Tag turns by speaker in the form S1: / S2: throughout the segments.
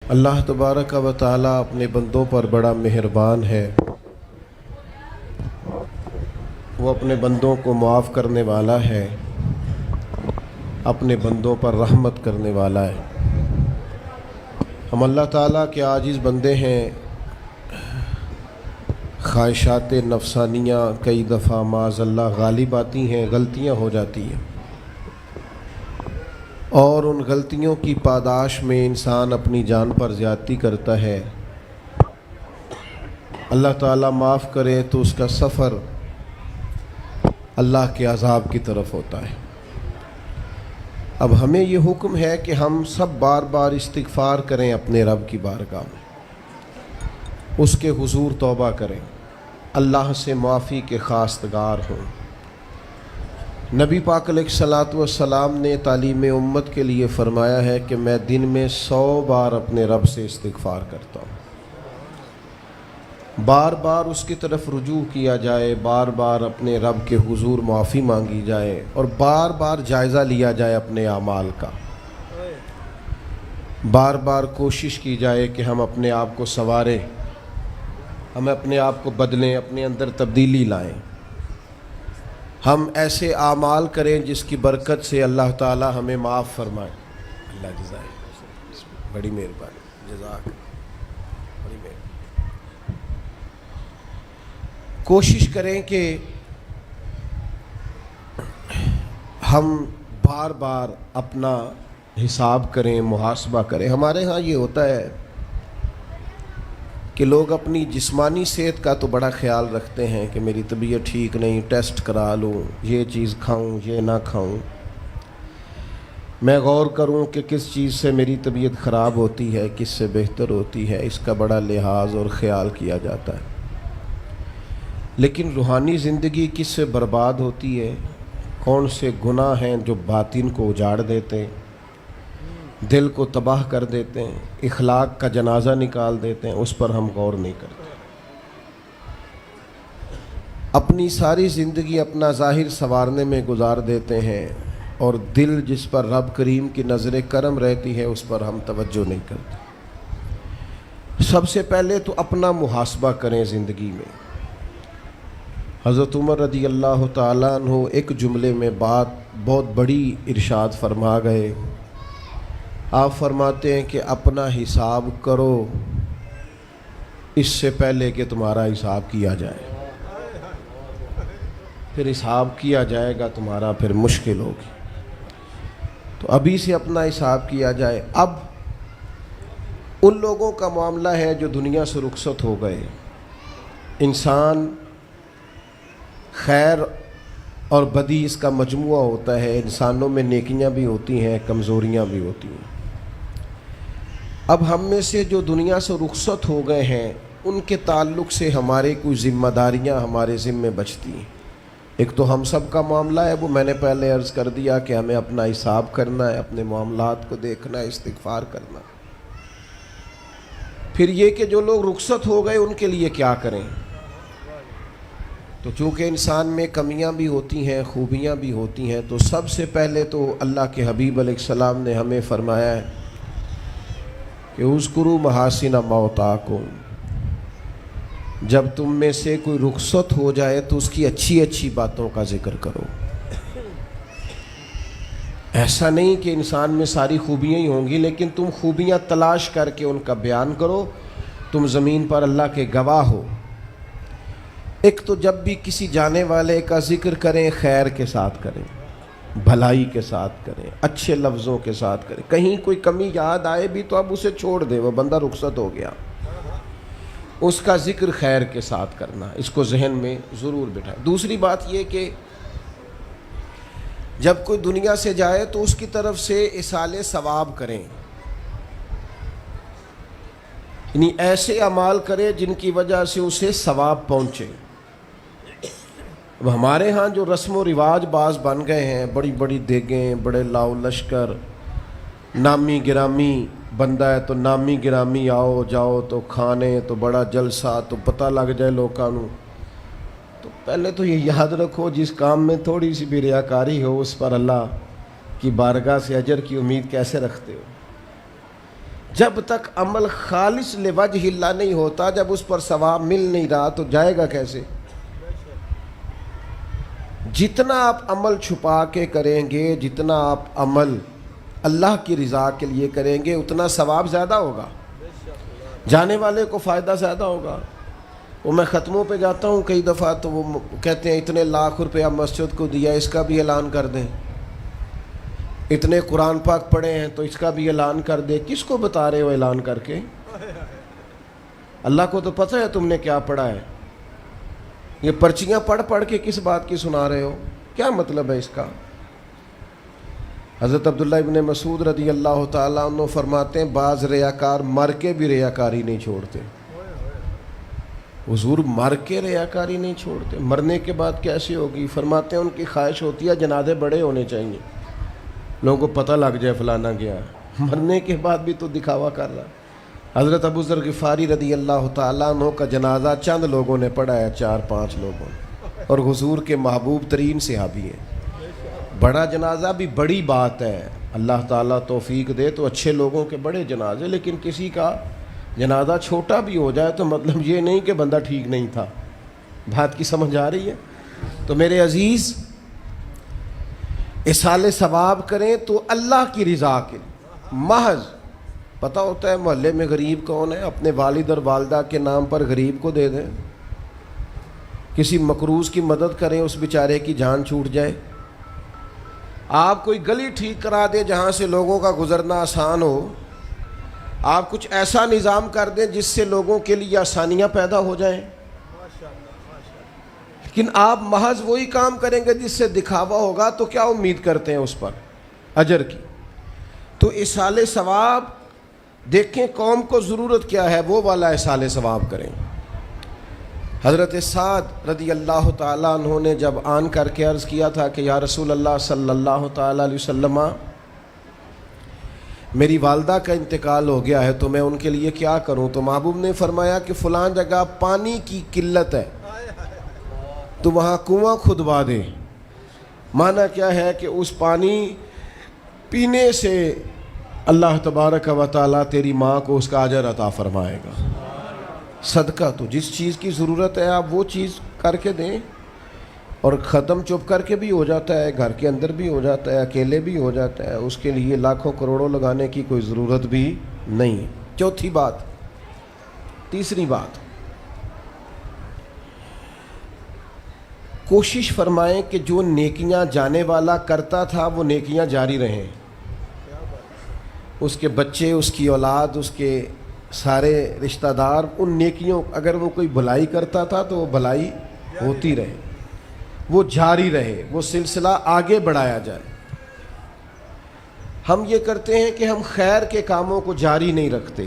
S1: اللہ تبارک و تعالی اپنے بندوں پر بڑا مہربان ہے، وہ اپنے بندوں کو معاف کرنے والا ہے، اپنے بندوں پر رحمت کرنے والا ہے۔ ہم اللہ تعالیٰ کے عاجز بندے ہیں، خواہشات نفسانیہ کئی دفعہ معاذ اللہ غالب آتی ہیں، غلطیاں ہو جاتی ہیں، اور ان غلطیوں کی پاداش میں انسان اپنی جان پر زیادتی کرتا ہے۔ اللہ تعالیٰ معاف کرے تو اس کا سفر اللہ کے عذاب کی طرف ہوتا ہے۔ اب ہمیں یہ حکم ہے کہ ہم سب بار بار استغفار کریں اپنے رب کی بارگاہ میں، اس کے حضور توبہ کریں، اللہ سے معافی کے خواستگار ہوں۔ نبی پاک علیہ الصلاۃ والسلام نے تعلیم امت کے لیے فرمایا ہے کہ میں دن میں 100 بار اپنے رب سے استغفار کرتا ہوں۔ بار بار اس کی طرف رجوع کیا جائے، بار بار اپنے رب کے حضور معافی مانگی جائے، اور بار بار جائزہ لیا جائے اپنے اعمال کا۔ بار بار کوشش کی جائے کہ ہم اپنے آپ کو سنواریں، ہم اپنے آپ کو بدلیں، اپنے اندر تبدیلی لائیں، ہم ایسے اعمال کریں جس کی برکت سے اللہ تعالی ہمیں معاف فرمائے۔ اللہ جزائے بڑی مہربانی، جزاک بڑی مہربانی۔ کوشش کریں کہ ہم بار بار اپنا حساب کریں، محاسبہ کریں۔ ہمارے ہاں یہ ہوتا ہے کہ لوگ اپنی جسمانی صحت کا تو بڑا خیال رکھتے ہیں کہ میری طبیعت ٹھیک نہیں، ٹیسٹ کرا لوں، یہ چیز کھاؤں، یہ نہ کھاؤں، میں غور کروں کہ کس چیز سے میری طبیعت خراب ہوتی ہے، کس سے بہتر ہوتی ہے، اس کا بڑا لحاظ اور خیال کیا جاتا ہے۔ لیکن روحانی زندگی کس سے برباد ہوتی ہے، کون سے گناہ ہیں جو باطن کو اجاڑ دیتے ہیں، دل کو تباہ کر دیتے ہیں، اخلاق کا جنازہ نکال دیتے ہیں، اس پر ہم غور نہیں کرتے۔ اپنی ساری زندگی اپنا ظاہر سنوارنے میں گزار دیتے ہیں، اور دل جس پر رب کریم کی نظر کرم رہتی ہے اس پر ہم توجہ نہیں کرتے۔ سب سے پہلے تو اپنا محاسبہ کریں زندگی میں۔ حضرت عمر رضی اللہ تعالیٰ عنہ ایک جملے میں بات بہت بڑی ارشاد فرما گئے۔ آپ فرماتے ہیں کہ اپنا حساب کرو اس سے پہلے کہ تمہارا حساب کیا جائے، پھر حساب کیا جائے گا تمہارا پھر مشکل ہوگی، تو ابھی سے اپنا حساب کیا جائے۔ اب ان لوگوں کا معاملہ ہے جو دنیا سے رخصت ہو گئے۔ انسان خیر اور بدی اس کا مجموعہ ہوتا ہے، انسانوں میں نیکیاں بھی ہوتی ہیں، کمزوریاں بھی ہوتی ہیں۔ اب ہم میں سے جو دنیا سے رخصت ہو گئے ہیں ان کے تعلق سے ہمارے کچھ ذمہ داریاں ہمارے ذمے بچتی ہیں۔ ایک تو ہم سب کا معاملہ ہے، وہ میں نے پہلے عرض کر دیا کہ ہمیں اپنا حساب کرنا ہے، اپنے معاملات کو دیکھنا ہے، استغفار کرنا۔ پھر یہ کہ جو لوگ رخصت ہو گئے ان کے لیے کیا کریں۔ تو چونکہ انسان میں کمیاں بھی ہوتی ہیں، خوبیاں بھی ہوتی ہیں، تو سب سے پہلے تو اللہ کے حبیب علیہ السلام نے ہمیں فرمایا ہے کہ اذکروا محاسن موتاکم، جب تم میں سے کوئی رخصت ہو جائے تو اس کی اچھی اچھی باتوں کا ذکر کرو۔ ایسا نہیں کہ انسان میں ساری خوبیاں ہی ہوں گی، لیکن تم خوبیاں تلاش کر کے ان کا بیان کرو، تم زمین پر اللہ کے گواہ ہو۔ ایک تو جب بھی کسی جانے والے کا ذکر کریں خیر کے ساتھ کریں، بھلائی کے ساتھ کریں، اچھے لفظوں کے ساتھ کریں۔ کہیں کوئی کمی یاد آئے بھی تو اب اسے چھوڑ دے، وہ بندہ رخصت ہو گیا، اس کا ذکر خیر کے ساتھ کرنا، اس کو ذہن میں ضرور بٹھائیں۔ دوسری بات یہ کہ جب کوئی دنیا سے جائے تو اس کی طرف سے ایصال ثواب کریں، یعنی ایسے اعمال کرے جن کی وجہ سے اسے ثواب پہنچے۔ اب ہمارے ہاں جو رسم و رواج بعض بن گئے ہیں، بڑی بڑی دیگیں، بڑے لاؤ لشکر، نامی گرامی بندہ ہے تو نامی گرامی آؤ جاؤ تو کھانے تو بڑا جلسہ تو پتہ لگ جائے لوگوں کو، تو پہلے تو یہ یاد رکھو جس کام میں تھوڑی سی بھی ریاکاری ہو اس پر اللہ کی بارگاہ سے اجر کی امید کیسے رکھتے ہو؟ جب تک عمل خالص لوجہ اللہ نہیں ہوتا، جب اس پر ثواب مل نہیں رہا تو جائے گا کیسے؟ جتنا آپ عمل چھپا کے کریں گے، جتنا آپ عمل اللہ کی رضا کے لیے کریں گے، اتنا ثواب زیادہ ہوگا، جانے والے کو فائدہ زیادہ ہوگا۔ وہ میں ختموں پہ جاتا ہوں کئی دفعہ تو وہ کہتے ہیں اتنے لاکھ روپیہ مسجد کو دیا، اس کا بھی اعلان کر دیں، اتنے قرآن پاک پڑھے ہیں تو اس کا بھی اعلان کر دے۔ کس کو بتا رہے ہو اعلان کر کے؟ اللہ کو تو پتہ ہے تم نے کیا پڑھا ہے، یہ پرچیاں پڑھ پڑھ کے کس بات کی سنا رہے ہو؟ کیا مطلب ہے اس کا؟ حضرت عبداللہ ابن مسعود رضی اللہ تعالیٰ عنہ فرماتے ہیں بعض ریاکار مر کے بھی ریاکاری نہیں چھوڑتے۔ حضور مر کے ریاکاری نہیں چھوڑتے، مرنے کے بعد کیسے ہوگی؟ فرماتے ہیں ان کی خواہش ہوتی ہے جنازے بڑے ہونے چاہیے، لوگوں کو پتہ لگ جائے فلانا گیا، مرنے کے بعد بھی تو دکھاوا کر رہا۔ حضرت ابو ذر غفاری رضی اللہ تعالیٰ عنہ کا جنازہ چند لوگوں نے پڑھا ہے، 4-5 لوگوں نے، اور حضور کے محبوب ترین صحابی ہیں۔ بڑا جنازہ بھی بڑی بات ہے، اللہ تعالیٰ توفیق دے تو اچھے لوگوں کے بڑے جنازے، لیکن کسی کا جنازہ چھوٹا بھی ہو جائے تو مطلب یہ نہیں کہ بندہ ٹھیک نہیں تھا۔ بات کی سمجھ آ رہی ہے؟ تو میرے عزیز، اصال ثواب کریں تو اللہ کی رضا کے محض پتہ ہوتا ہے محلے میں غریب کون ہے، اپنے والد اور والدہ کے نام پر غریب کو دے دیں، کسی مقروض کی مدد کریں، اس بیچارے کی جان چھوٹ جائے۔ آپ کوئی گلی ٹھیک کرا دیں جہاں سے لوگوں کا گزرنا آسان ہو، آپ کچھ ایسا نظام کر دیں جس سے لوگوں کے لیے آسانیاں پیدا ہو جائیں، لیکن آپ محض وہی کام کریں گے جس سے دکھاوا ہوگا تو کیا امید کرتے ہیں اس پر اجر کی؟ تو اصال ثواب دیکھیں قوم کو ضرورت کیا ہے، وہ والا اصال ثواب کریں۔ حضرت سعد رضی اللہ تعالیٰ عنہ نے جب آن کر کے عرض کیا تھا کہ یا رسول اللہ صلی اللہ تعالیٰ علیہ وسلم، میری والدہ کا انتقال ہو گیا ہے تو میں ان کے لیے کیا کروں؟ تو محبوب نے فرمایا کہ فلاں جگہ پانی کی قلت ہے تو وہاں کنواں کھدوا دے۔ معنی کیا ہے کہ اس پانی پینے سے اللہ تبارک و تعالیٰ تیری ماں کو اس کا اجر عطا فرمائے گا۔ صدقہ تو جس چیز کی ضرورت ہے آپ وہ چیز کر کے دیں، اور ختم چپ کر کے بھی ہو جاتا ہے، گھر کے اندر بھی ہو جاتا ہے، اکیلے بھی ہو جاتا ہے، اس کے لیے لاکھوں کروڑوں لگانے کی کوئی ضرورت بھی نہیں۔ چوتھی بات، تیسری بات، کوشش فرمائیں کہ جو نیکیاں جانے والا کرتا تھا وہ نیکیاں جاری رہیں، اس کے بچے، اس کی اولاد، اس کے سارے رشتہ دار ان نیکیوں، اگر وہ کوئی بھلائی کرتا تھا تو وہ بھلائی ہوتی رہے، وہ جاری رہے، وہ سلسلہ آگے بڑھایا جائے۔ ہم یہ کرتے ہیں کہ ہم خیر کے کاموں کو جاری نہیں رکھتے،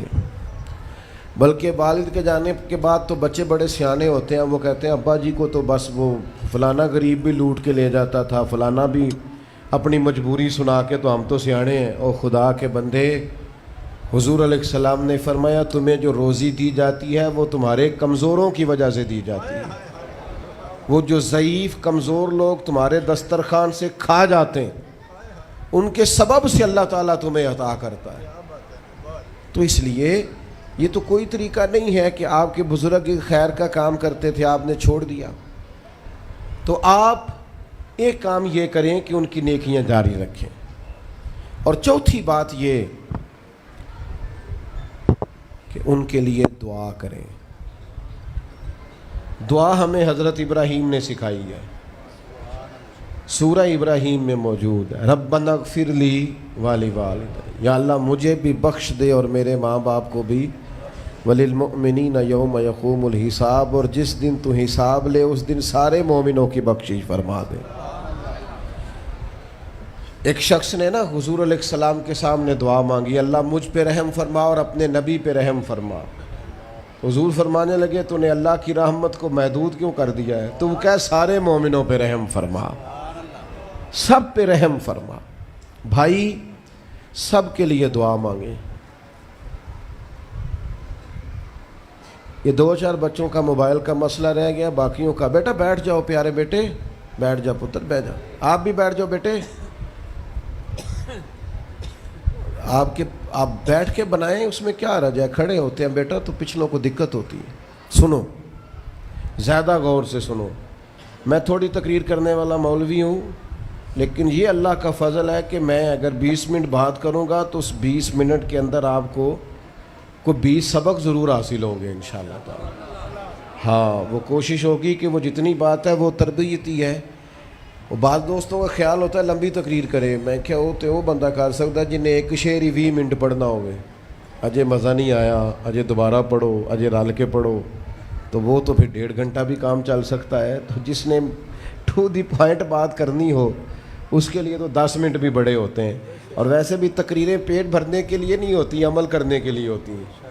S1: بلکہ والد کے جانے کے بعد تو بچے بڑے سیانے ہوتے ہیں، وہ کہتے ہیں ابا جی کو تو بس وہ فلانا غریب بھی لوٹ کے لے جاتا تھا، فلانا بھی اپنی مجبوری سنا کے، تو ہم تو سیانے ہیں۔ او خدا کے بندے، حضور علیہ السلام نے فرمایا تمہیں جو روزی دی جاتی ہے وہ تمہارے کمزوروں کی وجہ سے دی جاتی ہے، وہ جو ضعیف کمزور لوگ تمہارے دسترخوان سے کھا جاتے ہیں ان کے سبب سے اللہ تعالیٰ تمہیں عطا کرتا ہے۔ تو اس لیے یہ تو کوئی طریقہ نہیں ہے کہ آپ کے بزرگ خیر کا کام کرتے تھے آپ نے چھوڑ دیا، تو آپ ایک کام یہ کریں کہ ان کی نیکیاں جاری رکھیں۔ اور چوتھی بات یہ کہ ان کے لیے دعا کریں۔ دعا ہمیں حضرت ابراہیم نے سکھائی ہے، سورہ ابراہیم میں موجود ہے، ربنا اغفر لی ولوالدی، یا اللہ مجھے بھی بخش دے اور میرے ماں باپ کو بھی، وللمؤمنین یوم یقوم الحساب، اور جس دن تو حساب لے اس دن سارے مومنوں کی بخشش فرما دے۔ ایک شخص نے نا حضور علیہ السلام کے سامنے دعا مانگی، اللہ مجھ پہ رحم فرما اور اپنے نبی پہ رحم فرما۔ حضور فرمانے لگے تو نے اللہ کی رحمت کو محدود کیوں کر دیا ہے؟ تو کہہ سارے مومنوں پہ رحم فرما، سب پہ رحم فرما۔ بھائی سب کے لیے دعا مانگیں۔ یہ 2-4 بچوں کا موبائل کا مسئلہ رہ گیا، باقیوں کا بیٹا بیٹھ جاؤ، پیارے بیٹے بیٹھ جاؤ، پتر بیٹھ جاؤ، آپ بھی بیٹھ جاؤ بیٹے، آپ بیٹھ کے بنائیں، اس میں کیا رہ جائے، کھڑے ہوتے ہیں بیٹا تو پچھلوں کو دقت ہوتی ہے۔ سنو، زیادہ غور سے سنو، میں تھوڑی تقریر کرنے والا مولوی ہوں، لیکن یہ اللہ کا فضل ہے کہ میں اگر 20 منٹ بات کروں گا تو اس 20 منٹ کے اندر آپ کو 20 سبق ضرور حاصل ہوں گے انشاءاللہ تعالی۔ ہاں، وہ کوشش ہوگی کہ وہ جتنی بات ہے وہ تربیتی ہے۔ وہ بعض دوستوں کا خیال ہوتا ہے لمبی تقریر کرے، میں کیا ہوتے وہ بندہ کر سکتا جنہیں ایک شعر ہی 20 منٹ پڑھنا ہوئے، اجے مزہ نہیں آیا، اجے دوبارہ پڑھو، اجے رل کے پڑھو، تو وہ تو پھر 1.5 گھنٹہ بھی کام چل سکتا ہے۔ تو جس نے ٹو دی پوائنٹ بات کرنی ہو اس کے لیے تو 10 منٹ بھی بڑے ہوتے ہیں، اور ویسے بھی تقریریں پیٹ بھرنے کے لیے نہیں ہوتی، عمل کرنے کے لیے ہوتی ہیں۔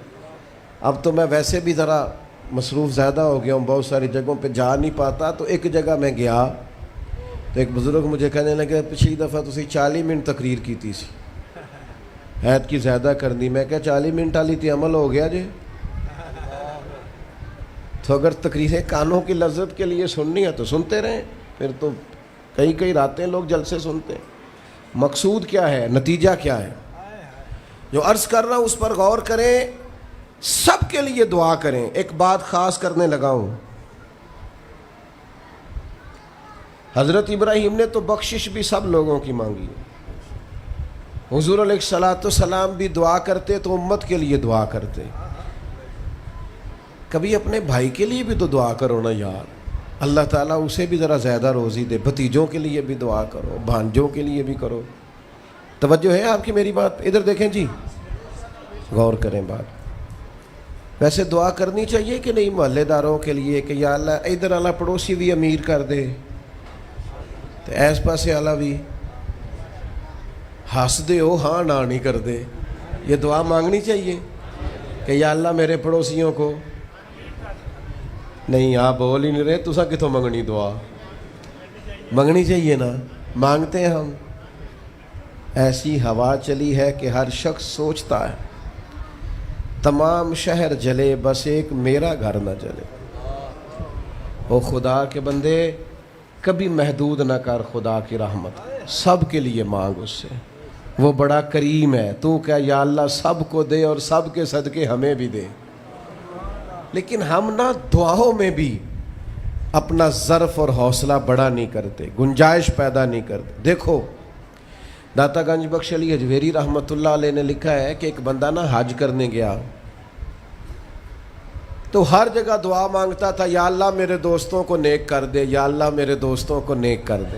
S1: اب تو میں ویسے بھی ذرا مصروف زیادہ ہو گیا ہوں، بہت ساری جگہوں پہ جا نہیں پاتا، تو ایک جگہ میں گیا تو ایک بزرگ مجھے کہنے لگے پچھلی دفعہ تسی 40 منٹ تقریر کی تھی سی، ایت کی زیادہ کرنی۔ میں کہا 40 منٹ والی تھی عمل ہو گیا جی۔ تو اگر تقریریں کانوں کی لذت کے لیے سننی ہے تو سنتے رہیں، پھر تو کئی راتیں لوگ جلسے سنتے ہیں۔ مقصود کیا ہے، نتیجہ کیا ہے؟ جو عرض کر رہا ہوں اس پر غور کریں، سب کے لیے دعا کریں۔ ایک بات خاص کرنے لگا ہوں، حضرت ابراہیم نے تو بخشش بھی سب لوگوں کی مانگی، حضور علیہ الصلوۃ والسلام بھی دعا کرتے تو امت کے لیے دعا کرتے۔ کبھی اپنے بھائی کے لیے بھی تو دعا کرو نا یار، اللہ تعالیٰ اسے بھی ذرا زیادہ روزی دے، بھتیجوں کے لیے بھی دعا کرو، بھانجوں کے لیے بھی کرو۔ توجہ ہے آپ کی میری بات پہ؟ ادھر دیکھیں جی، غور کریں بات۔ ویسے دعا کرنی چاہیے کہ نہیں محلے داروں کے لیے کہ یا اللہ ادھر والا پڑوسی بھی امیر کر دے تو ایس پاسے والا بھی ہنس دے ہو ہاں نہ نہیں کر دے، یہ دعا مانگنی چاہیے کہ یا اللہ میرے پڑوسیوں کو۔ نہیں آپ بول ہی نہیں رہے، تسا کتوں منگنی دعا؟ منگنی چاہیے نا، مانگتے ہیں ہم۔ ایسی ہوا چلی ہے کہ ہر شخص سوچتا ہے تمام شہر جلے بس ایک میرا گھر نہ جلے۔ او خدا کے بندے کبھی محدود نہ کر خدا کی رحمت، سب کے لیے مانگ اس سے، وہ بڑا کریم ہے۔ تو کہہ یا اللہ سب کو دے اور سب کے صدقے ہمیں بھی دے۔ لیکن ہم نا دعاؤں میں بھی اپنا ظرف اور حوصلہ بڑا نہیں کرتے، گنجائش پیدا نہیں کرتے۔ دیکھو داتا گنج بخش علی حجویری رحمۃ اللہ علیہ نے لکھا ہے کہ ایک بندہ نا حج کرنے گیا تو ہر جگہ دعا مانگتا تھا، یا اللہ میرے دوستوں کو نیک کر دے، یا اللہ میرے دوستوں کو نیک کر دے۔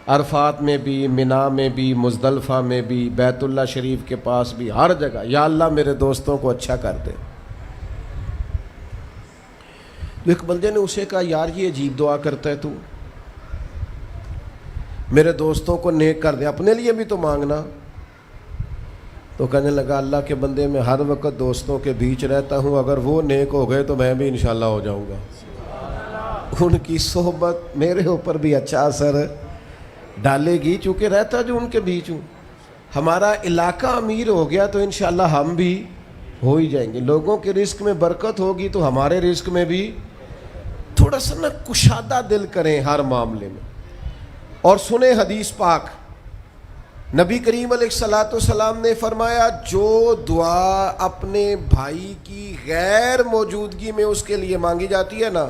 S1: عرفات میں بھی، منا میں بھی، مزدلفہ میں بھی، بیت اللہ شریف کے پاس بھی، ہر جگہ یا اللہ میرے دوستوں کو اچھا کر دے۔ ایک بندے نے اسے کہا یار یہ عجیب دعا کرتا ہے تو، میرے دوستوں کو نیک کر دے، اپنے لیے بھی تو مانگنا۔ تو کہنے لگا اللہ کے بندے میں ہر وقت دوستوں کے بیچ رہتا ہوں، اگر وہ نیک ہو گئے تو میں بھی انشاءاللہ ہو جاؤں گا۔ ان کی صحبت میرے اوپر بھی اچھا اثر ڈالے گی، چونکہ رہتا جو ان کے بیچ ہوں۔ ہمارا علاقہ امیر ہو گیا تو انشاءاللہ ہم بھی ہو ہی جائیں گے۔ لوگوں کے رزق میں برکت ہوگی تو ہمارے رزق میں بھی تھوڑا سا نا کشادہ دل کریں ہر معاملے میں۔ اور سنیں حدیث پاک، نبی کریم علیہ الصلوۃ والسلام نے فرمایا جو دعا اپنے بھائی کی غیر موجودگی میں اس کے لیے مانگی جاتی ہے نا،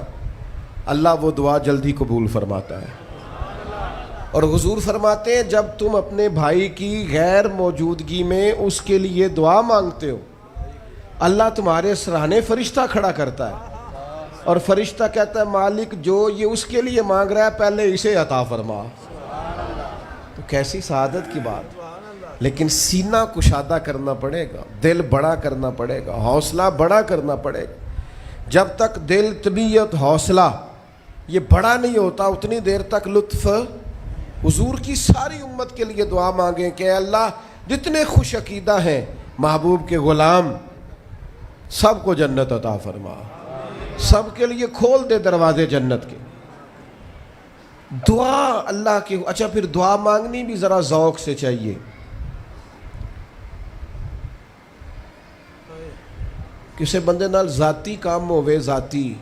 S1: اللہ وہ دعا جلدی قبول فرماتا ہے۔ اور حضور فرماتے ہیں جب تم اپنے بھائی کی غیر موجودگی میں اس کے لیے دعا مانگتے ہو، اللہ تمہارے سراہنے فرشتہ کھڑا کرتا ہے، اور فرشتہ کہتا ہے مالک جو یہ اس کے لیے مانگ رہا ہے پہلے اسے عطا فرما۔ تو کیسی سعادت کی بات۔ لیکن سینہ کشادہ کرنا پڑے گا، دل بڑا کرنا پڑے گا، حوصلہ بڑا کرنا پڑے گا۔ جب تک دل، طبیعت، حوصلہ یہ بڑا نہیں ہوتا اتنی دیر تک لطف۔ حضور کی ساری امت کے لیے دعا مانگیں کہ اے اللہ جتنے خوش عقیدہ ہیں محبوب کے غلام سب کو جنت عطا فرما، سب کے لیے کھول دے دروازے جنت کے۔ دعا اللہ کی۔ اچھا پھر دعا مانگنی بھی ذرا ذوق سے چاہیے۔ کسی بندے نال ذاتی کام ہوئے، ذاتی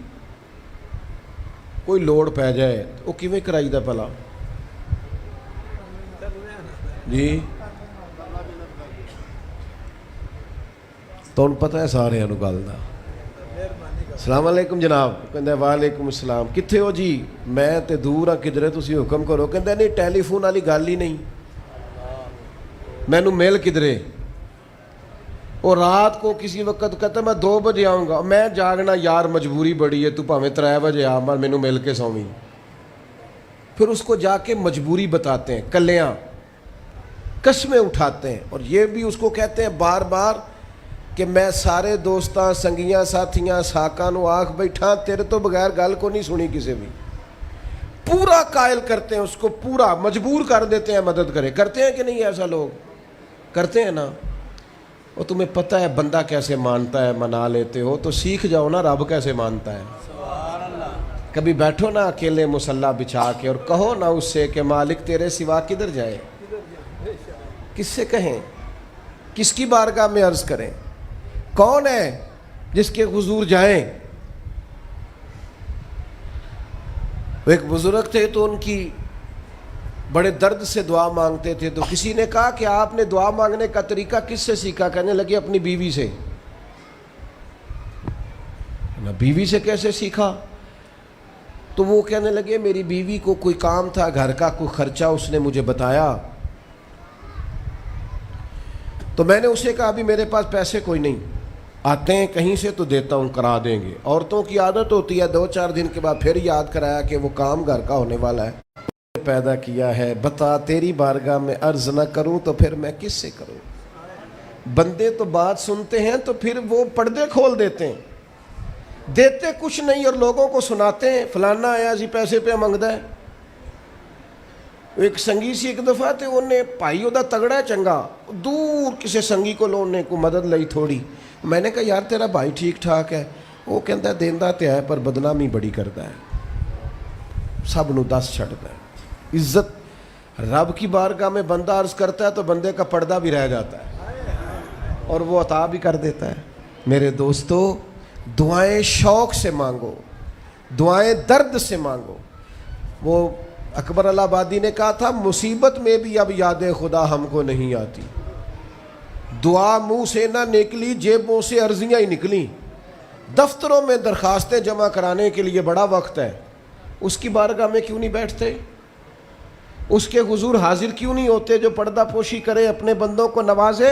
S1: کوئی لوڑ پہ جائے وہ کیویں کرائی دا پلا جی؟ تو پتہ ہے سارے گل دا السلام علیکم جناب کہندا وعلیکم السلام کتھے ہو جی میں تے دور ہاں کدھر تسی حکم کرو کہندا نہیں ٹیلی فون والی گل ہی نہیں مینوں مل کدھرے اور رات کو کسی وقت کہتا میں 2 بجے آؤں گا میں جاگنا یار مجبوری بڑی ہے تو پاویں 3 بجے آ مینوں مل کے سویں پھر اس کو جا کے مجبوری بتاتے ہیں کلیاں قسمیں اٹھاتے ہیں اور یہ بھی اس کو کہتے ہیں بار بار کہ میں سارے دوستاں سنگیاں ساتھیاں ساکاں نو آکھ بیٹھا تیرے تو بغیر گل کو نہیں سنی کسی بھی پورا قائل کرتے ہیں اس کو پورا مجبور کر دیتے ہیں مدد کرتے ہیں کہ نہیں ایسا لوگ کرتے ہیں نا وہ تمہیں پتہ ہے بندہ کیسے مانتا ہے منا لیتے ہو تو سیکھ جاؤ نا رب کیسے مانتا ہے کبھی بیٹھو نا اکیلے مصلی بچھا کے اور کہو نا اس سے کہ مالک تیرے سوا کدھر جائے کس سے کہیں کس کی بارگاہ میں عرض کریں کون ہے جس کے حضور جائیں ایک بزرگ تھے تو ان کی بڑے درد سے دعا مانگتے تھے تو کسی نے کہا کہ آپ نے دعا مانگنے کا طریقہ کس سے سیکھا کہنے لگے اپنی بیوی سے بیوی سے کیسے سیکھا تو وہ کہنے لگے میری بیوی کو کوئی کام تھا گھر کا کوئی خرچہ اس نے مجھے بتایا تو میں نے اسے کہا ابھی میرے پاس پیسے کوئی نہیں آتے ہیں کہیں سے تو دیتا ہوں کرا دیں گے عورتوں کی عادت ہوتی ہے 2-4 دن کے بعد پھر یاد کرایا کہ وہ کام گھر کا ہونے والا ہے پیدا کیا ہے بتا تیری بارگاہ میں عرض نہ کروں تو پھر میں کس سے کروں بندے تو بات سنتے ہیں تو پھر وہ پردے کھول دیتے ہیں دیتے کچھ نہیں اور لوگوں کو سناتے ہیں فلانا آیا جی پیسے پہ منگدا ہے ایک سنگی سی ایک دفعہ تے انہیں پائی دا تگڑا ہے چنگا دور کسی سنگی کو لونے کو مدد لئی تھوڑی میں نے کہا یار تیرا بھائی ٹھیک ٹھاک ہے وہ کہتا ہے دیندہ تے ہے پر بدنامی بڑی کرتا ہے سب نو دس چھڑتا ہے عزت رب کی بارگاہ میں بندہ عرض کرتا ہے تو بندے کا پردہ بھی رہ جاتا ہے اور وہ عطا بھی کر دیتا ہے میرے دوستو دعائیں شوق سے مانگو دعائیں درد سے مانگو وہ اکبر الہآبادی نے کہا تھا مصیبت میں بھی اب یاد خدا ہم کو نہیں آتی دعا منہ سے نہ نکلی جیبوں سے عرضیاں ہی نکلی دفتروں میں درخواستیں جمع کرانے کے لیے بڑا وقت ہے اس کی بارگاہ میں کیوں نہیں بیٹھتے اس کے حضور حاضر کیوں نہیں ہوتے جو پردہ پوشی کرے اپنے بندوں کو نوازے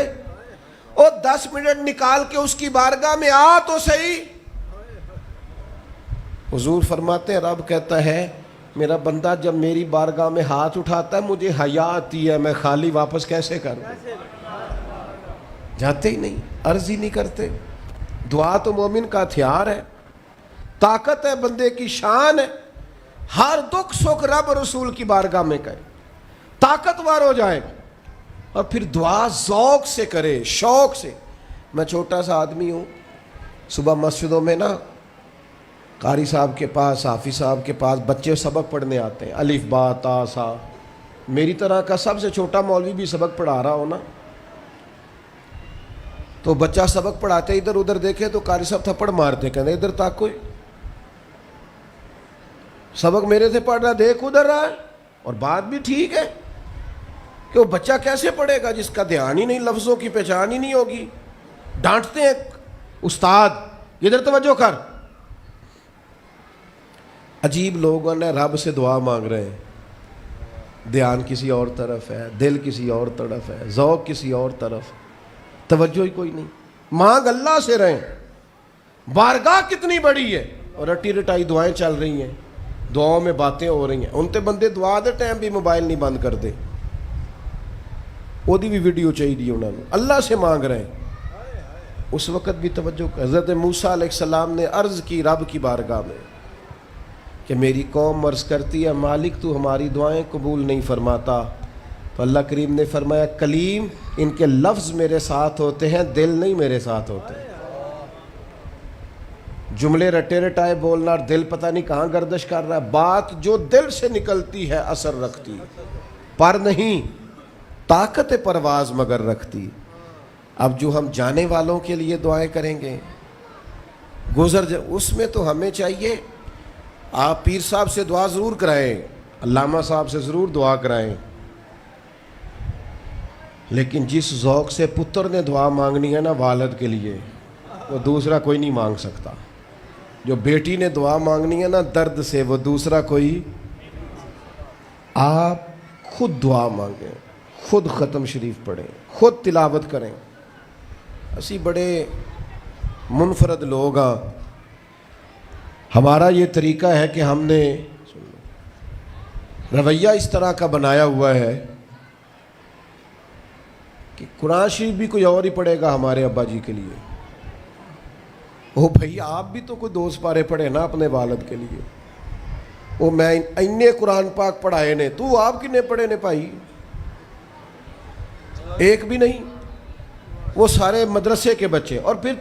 S1: اور 10 منٹ نکال کے اس کی بارگاہ میں آ تو صحیح حضور فرماتے ہیں رب کہتا ہے میرا بندہ جب میری بارگاہ میں ہاتھ اٹھاتا ہے مجھے حیا آتی ہے میں خالی واپس کیسے کر دوں جاتے ہی نہیں عرض ہی نہیں کرتے دعا تو مومن کا ہتھیار ہے طاقت ہے بندے کی شان ہے ہر دکھ سکھ رب رسول کی بارگاہ میں کرے طاقتور ہو جائے اور پھر دعا ذوق سے کرے شوق سے میں چھوٹا سا آدمی ہوں صبح مسجدوں میں نا قاری صاحب کے پاس حافظ صاحب کے پاس بچے سبق پڑھنے آتے ہیں الف با تا سا میری طرح کا سب سے چھوٹا مولوی بھی سبق پڑھا رہا ہو نا تو بچہ سبق پڑھاتے ادھر ادھر دیکھے تو قاری صاحب تھپڑ مارتے کہتے ادھر تاک کوئی سبق میرے سے پڑھ رہا دیکھ ادھر رہا ہے اور بات بھی ٹھیک ہے کہ وہ بچہ کیسے پڑھے گا جس کا دھیان ہی نہیں لفظوں کی پہچان ہی نہیں ہوگی ڈانٹتے ہیں استاد ادھر توجہ کر عجیب لوگوں نے رب سے دعا مانگ رہے ہیں دھیان کسی اور طرف ہے دل کسی اور طرف ہے ذوق کسی اور طرف توجہ ہی کوئی نہیں مانگ اللہ سے رہیں بارگاہ کتنی بڑی ہے اور رٹی رٹائی دعائیں چل رہی ہیں دعاؤں میں باتیں ہو رہی ہیں ان تے بندے دعا دے ٹائم بھی موبائل نہیں بند کر دے وہ دی بھی ویڈیو چاہیے انہوں نے اللہ سے مانگ رہے ہیں اس وقت بھی توجہ حضرت موسیٰ علیہ السلام نے عرض کی رب کی بارگاہ میں کہ میری قوم عرض کرتی ہے مالک تو ہماری دعائیں قبول نہیں فرماتا تو اللہ کریم نے فرمایا کلیم ان کے لفظ میرے ساتھ ہوتے ہیں دل نہیں میرے ساتھ ہوتے جملے رٹے رٹائے بولنا اور دل پتہ نہیں کہاں گردش کر رہا ہے بات جو دل سے نکلتی ہے اثر رکھتی پر نہیں طاقت پرواز مگر رکھتی اب جو ہم جانے والوں کے لیے دعائیں کریں گے اس میں تو ہمیں چاہیے آپ پیر صاحب سے دعا ضرور کرائیں علامہ صاحب سے ضرور دعا کرائیں لیکن جس ذوق سے پتر نے دعا مانگنی ہے نا والد کے لیے وہ دوسرا کوئی نہیں مانگ سکتا. جو بیٹی نے دعا مانگنی ہے نا درد سے، وہ دوسرا کوئی. آپ خود دعا مانگیں، خود ختم شریف پڑھیں، خود تلاوت کریں. اسی بڑے منفرد لوگ ہاں. ہمارا یہ طریقہ ہے کہ ہم نے رویہ اس طرح کا بنایا ہوا ہے کہ قرآن شریف بھی کوئی اور ہی پڑھے گا ہمارے ابا جی کے لیے. او بھائی آپ بھی تو کوئی 2 سپارے پڑھے نا اپنے والد کے لیے. وہ میں اینے قرآن پاک پڑھائے نے، تو آپ کنے پڑھے نے بھائی؟ ایک بھی نہیں. وہ سارے مدرسے کے بچے. اور پھر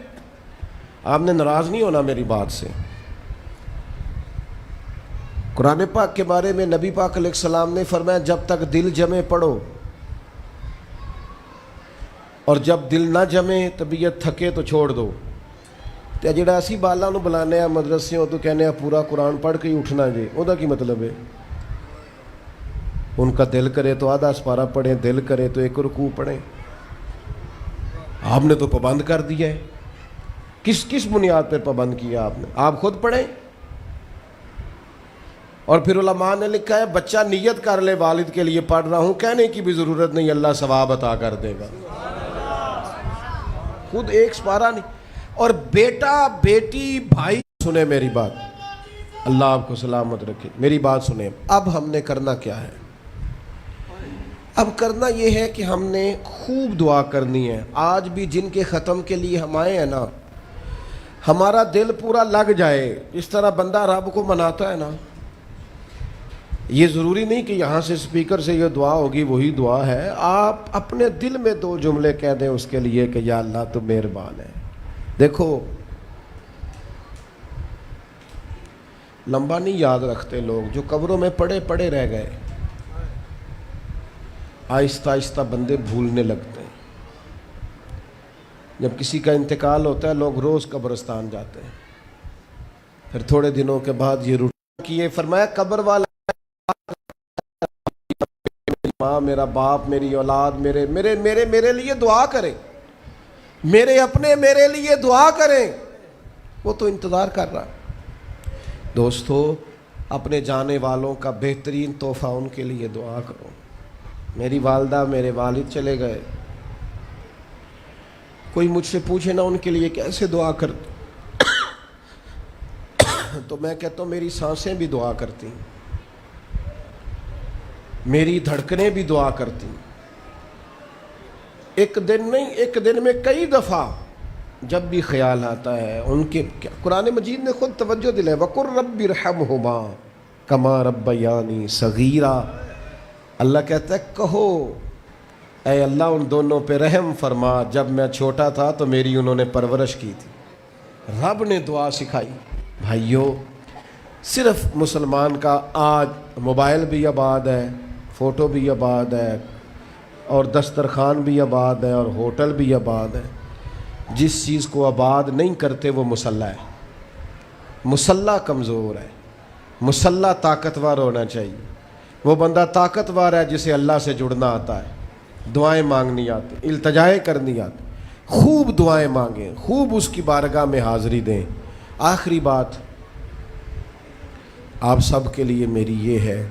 S1: آپ نے ناراض نہیں ہونا میری بات سے. قرآن پاک کے بارے میں نبی پاک علیہ السلام نے فرمایا جب تک دل جمے پڑھو، اور جب دل نہ جمے طبیعت تھکے تو چھوڑ دو. تے جڑا اسی بالا نو بلانے ہیں مدرسیوں تو کہنے ہیں پورا قرآن پڑھ کے ہی اٹھنا جی، او دا کی مطلب ہے؟ ان کا دل کرے تو آدھا سپارہ پڑھیں، دل کرے تو 1 رکوع پڑھیں. آپ نے تو پابند کر دیا ہے. کس بنیاد پر پابند کیا آپ نے؟ آپ خود پڑھیں. اور پھر علماء نے لکھا ہے بچہ نیت کر لے والد کے لیے پڑھ رہا ہوں، کہنے کی بھی ضرورت نہیں، اللہ ثواب عطا کر دے گا. خود ایک سپارہ نہیں. اور بیٹا بیٹی بھائی سنیں میری بات، اللہ آپ کو سلامت رکھے. میری بات سنیں. اب ہم نے کرنا کیا ہے؟ اب کرنا یہ ہے کہ ہم نے خوب دعا کرنی ہے. آج بھی جن کے ختم کے لیے ہم آئے ہیں نا، ہمارا دل پورا لگ جائے. اس طرح بندہ رب کو مناتا ہے نا، یہ ضروری نہیں کہ یہاں سے سپیکر سے یہ دعا ہوگی وہی دعا ہے. آپ اپنے دل میں 2 جملے کہہ دیں اس کے لیے کہ یا اللہ تو مہربان ہے. دیکھو لمبا نہیں یاد رکھتے لوگ، جو قبروں میں پڑے رہ گئے. آہستہ آہستہ بندے بھولنے لگتے ہیں. جب کسی کا انتقال ہوتا ہے لوگ روز قبرستان جاتے ہیں. پھر تھوڑے دنوں کے بعد یہ روٹین کیے. فرمایا قبر والا ماں، میرا باپ، میری اولاد میرے میرے میرے میرے لیے دعا کریں، میرے اپنے میرے لیے دعا کریں. وہ تو انتظار کر رہا. دوستو اپنے جانے والوں کا بہترین تحفہ ان کے لیے دعا کرو. میری والدہ میرے والد چلے گئے، کوئی مجھ سے پوچھے نا ان کے لیے کیسے دعا کرتے تو میں کہتا ہوں میری سانسیں بھی دعا کرتی، میری دھڑکنیں بھی دعا کرتی. ایک دن نہیں، ایک دن میں کئی دفعہ جب بھی خیال آتا ہے ان کے. قرآن مجید نے خود توجہ دلائی وَقُلْ رَبِّ ارْحَمْهُمَا كَمَا رَبَّيَانِي صَغِيرًا. اللہ کہتا ہے کہو اے اللہ ان دونوں پہ رحم فرما، جب میں چھوٹا تھا تو میری انہوں نے پرورش کی تھی. رب نے دعا سکھائی. بھائیو صرف مسلمان کا آج موبائل بھی آباد ہے، فوٹو بھی آباد ہے، اور دسترخوان بھی آباد ہے، اور ہوٹل بھی آباد ہے. جس چیز کو آباد نہیں کرتے وہ مسلح ہے. مسلح کمزور ہے، مسلح طاقتور ہونا چاہیے. وہ بندہ طاقتور ہے جسے اللہ سے جڑنا آتا ہے، دعائیں مانگنی آتی، التجائیں کرنی آتی. خوب دعائیں مانگیں، خوب اس کی بارگاہ میں حاضری دیں. آخری بات آپ سب کے لیے میری یہ ہے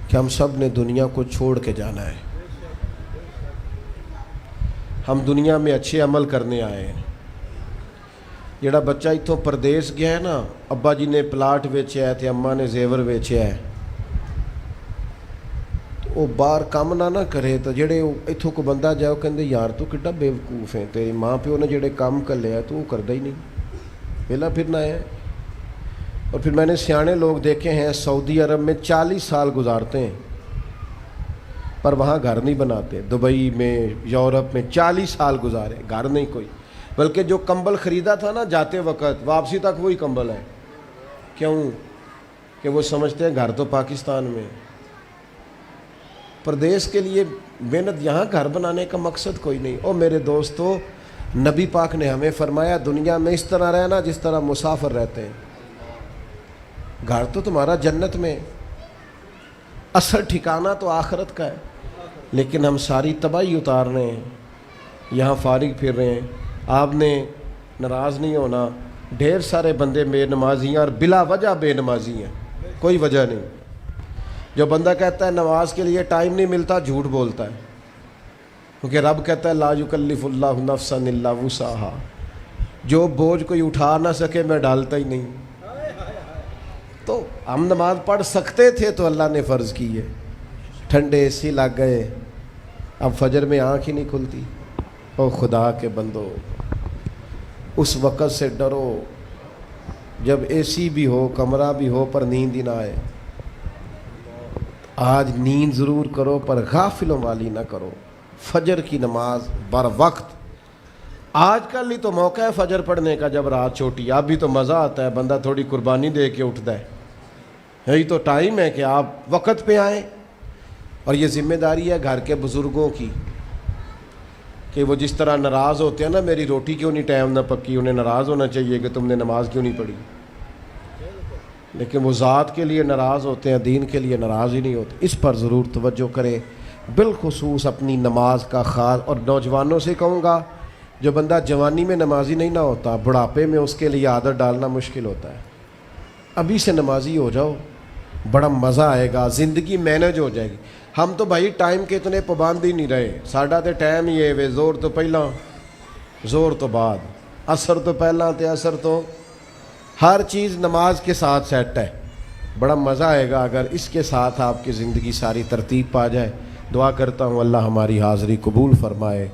S1: کہ ہم سب نے دنیا کو چھوڑ کے جانا ہے. ہم دنیا میں اچھے عمل کرنے آئے ہیں. جڑا بچہ اتوں پردیس گیا ہے نا، ابا جی نے پلاٹ ویچیا ہے تے اماں نے زیور ویچیا ہے، وہ باہر کام نہ کرے تو جڑے اتوں کو بندہ جائے وہ کہندے یار تو کڈا بیوقوف ہے، تیری ماں پیو نے جڑے کام کر لیا تو وہ کردا ہی نہیں، ویلا پھرنا ہے. اور پھر میں نے سیانے لوگ دیکھے ہیں سعودی عرب میں 40 سال گزارتے ہیں پر وہاں گھر نہیں بناتے. دبئی میں، یورپ میں 40 سال گزارے، گھر نہیں کوئی. بلکہ جو کمبل خریدا تھا نا جاتے وقت واپسی تک وہی کمبل ہے. کیوں؟ کہ وہ سمجھتے ہیں گھر تو پاکستان میں. پردیس کے لیے محنت، یہاں گھر بنانے کا مقصد کوئی نہیں. او میرے دوستو، نبی پاک نے ہمیں فرمایا دنیا میں اس طرح رہنا جس طرح مسافر رہتے ہیں. گھر تو تمہارا جنت میں، اصل ٹھکانہ تو آخرت کا ہے. لیکن ہم ساری تباہی اتار رہے ہیں، یہاں فارغ پھر رہے ہیں. آپ نے ناراض نہیں ہونا. ڈھیر سارے بندے بے نمازی ہیں اور بلا وجہ بے نمازی ہیں, کوئی وجہ نہیں. جو بندہ کہتا ہے نماز کے لیے ٹائم نہیں ملتا, جھوٹ بولتا ہے, کیونکہ رب کہتا ہے لا یکلف اللہ نفسا الا وسعہا, جو بوجھ کوئی اٹھا نہ سکے میں ڈالتا ہی نہیں. تو ہم نماز پڑھ سکتے تھے تو اللہ نے فرض کی ہے. ٹھنڈے اے سی لگ گئے, اب فجر میں آنکھ ہی نہیں کھلتی. او خدا کے بندو, اس وقت سے ڈرو جب اے سی بھی ہو, کمرہ بھی ہو, پر نیند ہی نہ آئے. آج نیند ضرور کرو پر غافلوں والی نہ کرو. فجر کی نماز بر وقت. آج کل ہی تو موقع ہے فجر پڑھنے کا جب رات چھوٹی. اب بھی تو مزہ آتا ہے, بندہ تھوڑی قربانی دے کے اٹھتا ہے. یہی تو ٹائم ہے کہ آپ وقت پہ آئیں. اور یہ ذمہ داری ہے گھر کے بزرگوں کی کہ وہ جس طرح ناراض ہوتے ہیں نا, میری روٹی کیوں نہیں ٹائم نہ پکی, انہیں ناراض ہونا چاہیے کہ تم نے نماز کیوں نہیں پڑھی. لیکن وہ ذات کے لیے ناراض ہوتے ہیں, دین کے لیے ناراض ہی نہیں ہوتے. اس پر ضرور توجہ کریں, بالخصوص اپنی نماز کا خاص. اور نوجوانوں سے کہوں گا, جو بندہ جوانی میں نمازی نہیں نہ ہوتا, بڑھاپے میں اس کے لیے عادت ڈالنا مشکل ہوتا ہے. ابھی سے نمازی ہو جاؤ, بڑا مزہ آئے گا, زندگی مینج ہو جائے گی. ہم تو بھائی ٹائم کے اتنے پابند ہی نہیں رہے. ساڈا تو ٹائم ہی ہے وے, زور تو پہلا زور تو بعد, عصر تو پہلا تے عصر تو, ہر چیز نماز کے ساتھ سیٹ ہے. بڑا مزہ آئے گا اگر اس کے ساتھ آپ کی زندگی ساری ترتیب پا جائے. دعا کرتا ہوں اللہ ہماری حاضری قبول فرمائے.